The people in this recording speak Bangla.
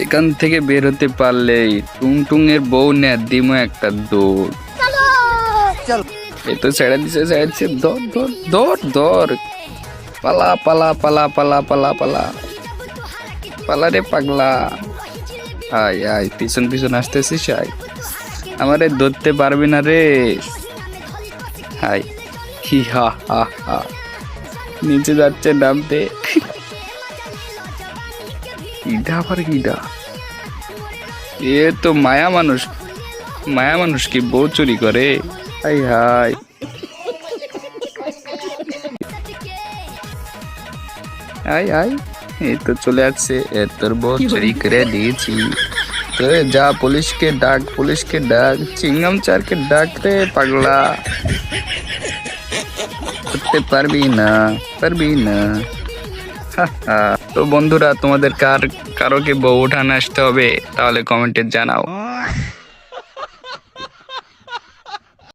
এখান থেকে বের হতে পারলেই টুংটুং এর বউ নে দিমো একটা দৌড়। এই তো ছেড়ে দিছে দৌড় দৌড় দৌড় দৌড়, পালা পালা পালা পালা পালা পালা পালা রে পাগলা। আয় আয় পিছন পিছন আসতেছিস, আয় আমারে ধরতে পারবি না রে। হাই হি হা হা হা, নিচে যাচ্ছে নামতে। ইডা আবার ইডা, এ তো মায়া মানুষ, মায়া মানুষ কি বউ চুরি করে? হাই হাই আয় আয়, এই তো চলে আসছে। তোর বউ চুরি করে দিয়েছি। তো যা পুলিশকে ডাক, পুলিশকে ডাক, চিংগাম চারকে ডাক রে পাগলা। করতে পারবি না, পারবি না। তো বন্ধুরা, তোমাদের কারোকে বউ উঠানে আসতে হবে তাহলে কমেন্টে জানাও।